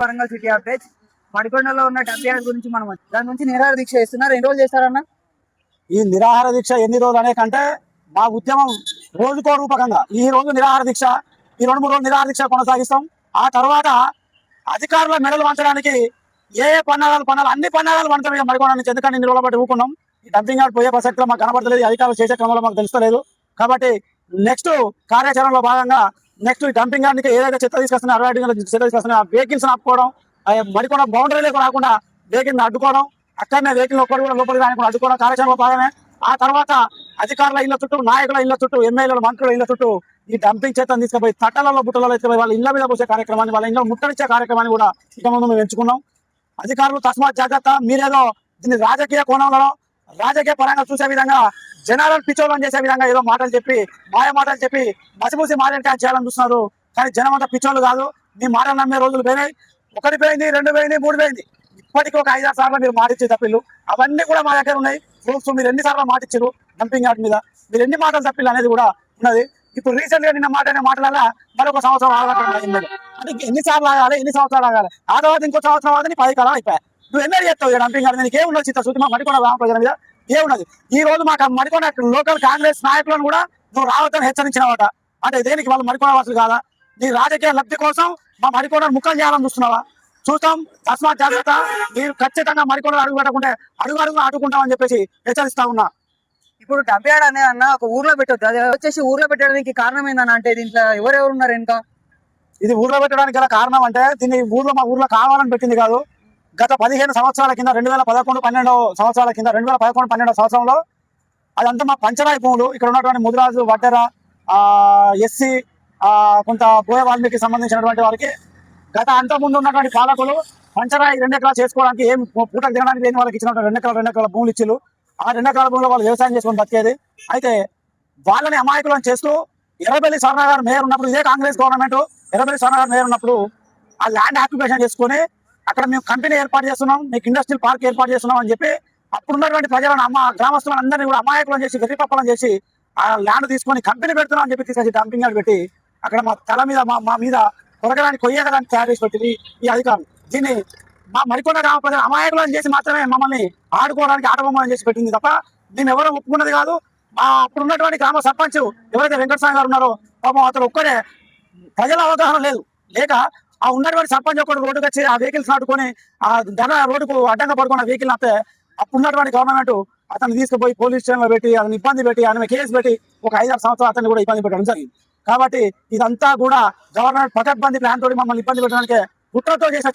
Warangal city update. మడికొండలో ఉన్న డబ్బియార్డ్ గురించి మనం దాని నుంచి నిరాహార దీక్ష చేస్తున్నారు. ఎన్ని రోజులు చేస్తారన్న? ఈ నిరాహార దీక్ష ఎన్ని రోజులు అనే కంటే మా ఉద్యమం రోజుకో రూపకంగా ఈ రోజు నిరాహార దీక్ష, ఈ 2-3 రోజులు నిరాహార దీక్ష కొనసాగిస్తాం. ఆ తర్వాత అధికారుల మెడలు వంచడానికి ఏ పన్నాగాలు అన్ని పన్నాగాలు వంచడం మడికొండ నుంచి. ఎందుకంటే ఇన్ని రోజులు బట్టి ఊకున్నాం. ఈ డంపింగ్ యార్డ్ పోయే ప్రసక్తిలో మాకు కనబడతలేదు, అధికారులు చేసే క్రమంలో మాకు తెలుస్తలేదు. కాబట్టి నెక్స్ట్ కార్యాచరణలో భాగంగా నెక్స్ట్ ఈ డంపింగ్ యార్డ్కి ఏదైతే చెత్త తీసుకొస్తున్నా 60 అడుగుల చెత్త తీసుకొస్తున్నా వెహికల్స్ ఆపుకోవడం, మడికొండ బౌండరీలకు రాకుండా వెహికల్ని అడ్డుకోవడం, అక్కడనే వెహికల్ ఒక్కడు కూడా లోపలికి రాకుండా అడ్డుకోవడం కార్యాచరణలో భాగమే. ఆ తర్వాత అధికారుల ఇళ్ల చుట్టూ, నాయకుల ఇళ్ల చుట్టూ, ఎమ్మెల్యేల మంత్రుల ఇళ్ల చుట్టూ ఈ డంపింగ్ చేతను తీసుకుపోయి తట్టలలో బుట్టలలో ఎత్తుకుపోయి వాళ్ళ ఇళ్ల మీద పోసే కార్యక్రమాన్ని, వాళ్ళ ఇళ్ల ముట్టడిచ్చే కార్యక్రమాన్ని కూడా ఇక ముందు మేము ఎంచుకున్నాం. అధికారులు తస్మాత్ జాగ్రత్త. మీరేదో దీన్ని రాజకీయ కోణంలో రాజకీయ పరంగా చూసే విధంగా జనాలను పిచ్చోళ్ళని చేసే విధంగా ఏదో మాటలు చెప్పి మాయ మాటలు చెప్పి మసిమూసి మాటలు చేయాలని చూస్తున్నారు. కానీ జనం అంతా పిచ్చోళ్ళు కాదు. మీ మాటలు నమ్మే రోజులు పోయినాయి. 1 పోయింది, 2 పోయింది, 3 పోయింది. ఇప్పటికీ ఒక 5-6 సార్లు మీరు మాటిచ్చే తప్పిళ్ళు అవన్నీ కూడా మా దగ్గర ఉన్నాయి. ప్రూఫ్స్ మీరు ఎన్నిసార్లు మాటిచ్చారు డంపింగ్ యార్డ్ మీద, మీరు ఎన్ని మాటలు తప్పిళ్ళు అనేది కూడా ఉన్నది. ఇప్పుడు రీసెంట్ గా నిన్న మాటల మరొక సంవత్సరం ఆగలేదు. అంటే ఎన్నిసార్లు ఆగాలి, ఎన్ని సంవత్సరాలు ఆగాలి? ఆ తర్వాత ఇంకో సంవత్సరం ఆగని 10 కాలం అయిపోయాయి. నువ్వు ఎన్నో చెప్తావు డంపింగ్ యార్డ్ మీద ఏమున్నది? చిత్తశుద్ధి మా మడికొండ గ్రామ ప్రజల మీద ఏమున్నది? ఈ రోజు మాకు మడికొండ లోకల్ కాంగ్రెస్ నాయకులను కూడా నువ్వు రావద్దని హెచ్చరించినవాట. అంటే దేనికి? వాళ్ళు మడికొండ వాసులు కాదా? నీ రాజకీయ లబ్ధి కోసం మా మడికొండ ముక్కలు చేయాలని చూస్తున్నావా? చూస్తాం. తస్మాత్ జాగ్రత్త. మీరు ఖచ్చితంగా మడికొండ అడుగు పెట్టకుంటే అడుగు అడ్డుకుంటామని చెప్పేసి హెచ్చరిస్తా ఉన్నా. ఇప్పుడు డబ్బియార్డ్ అనే అన్న ఒక ఊర్లో పెట్టొద్దు, అది వచ్చేసి ఊర్లో పెట్టడానికి కారణం ఏందన్న? అంటే దీంట్లో ఎవరెవరు ఉన్నారు ఇంకా? ఇది ఊర్లో పెట్టడానికి గల కారణం అంటే దీన్ని మా ఊర్లో కావాలని పెట్టింది కాదు. గత 15 సంవత్సరాల కింద 2011-12 సంవత్సరాల కింద 2011-12 సంవత్సరంలో అదంతా మా పంచరాయి భూములు. ఇక్కడ ఉన్నటువంటి ముదిరాజు, వడ్డెర, ఎస్సీ, కొంత బోయ వాల్మీకి సంబంధించినటువంటి వారికి గత అంత ముందు ఉన్నటువంటి పాలకులు పంచరాయి 2 ఎకరాలు చేసుకోవడానికి ఏం పూటకు తినడానికి లేని వాళ్ళకి ఇచ్చినటువంటి 2 ఎకరాల భూములు ఇచ్చిలు. ఆ 2 ఎకరాల భూములు వాళ్ళు వ్యవసాయం చేసుకొని బతికేది. అయితే వాళ్ళని అమాయకులను చేస్తూ ఎర్రబెల్లి స్వర్ణ గారు మేయర్ ఉన్నప్పుడు, ఇదే కాంగ్రెస్ గవర్నమెంట్ ఎర్రబెల్లి స్వర్ణ గారు మేయర్ ఉన్నప్పుడు ఆ ల్యాండ్ ఆక్యుపేషన్ చేసుకుని అక్కడ మేము కంపెనీ ఏర్పాటు చేస్తున్నాం, మీకు ఇండస్ట్రియల్ పార్క్ ఏర్పాటు చేస్తున్నాం అని చెప్పి అప్పుడున్నటువంటి ప్రజలను గ్రామస్తులను అందరినీ కూడా అమాయకులను చేసి వెర్రిపప్పలను చేసి ఆ ల్యాండ్ తీసుకొని కంపెనీ పెడుతున్నాం అని చెప్పి తీసుకొచ్చి డంపింగ్ యార్డ్ పెట్టి అక్కడ మా తల మీద మా మీద కొరకడానికి కొయ్యడానికి తయారు చేసి పెట్టింది ఈ అధికారులు. దీన్ని మా మడికొండ గ్రామ ప్రజలు అమాయకులను చేసి మాత్రమే మమ్మల్ని ఆడుకోవడానికి ఆటబొమ్మని చేసి పెట్టింది తప్ప మేము ఎవరో ఒప్పుకున్నది కాదు. అప్పుడు ఉన్నటువంటి గ్రామ సర్పంచ్ ఎవరైతే వెంకటస్వామి గారు ఉన్నారో పాపం అతను ఒక్కడే ప్రజల అవగాహన లేక ఆ ఉన్నటువంటి సర్పంచ్ ఒక్కడు రోడ్డుకి వచ్చి ఆ వెహికల్స్ నాటుకొని ఆ ధన రోడ్డుకు అడ్డంగా పడుకున్న వెహికల్ నాపితే అప్పుడున్నటువంటి గవర్నమెంట్ అతను తీసుకుపోయి పోలీస్ స్టేషన్లో పెట్టి అతను ఇబ్బంది పెట్టి ఆయన కేసు పెట్టి ఒక 5-6 సంవత్సరాలు అతన్ని కూడా ఇబ్బంది పెట్టడం జరిగింది. కాబట్టి ఇదంతా కూడా గవర్నమెంట్ పకడ్బందీ ప్లాన్ తోటి మమ్మల్ని ఇబ్బంది పెట్టడానికి కుట్రతో చేసిన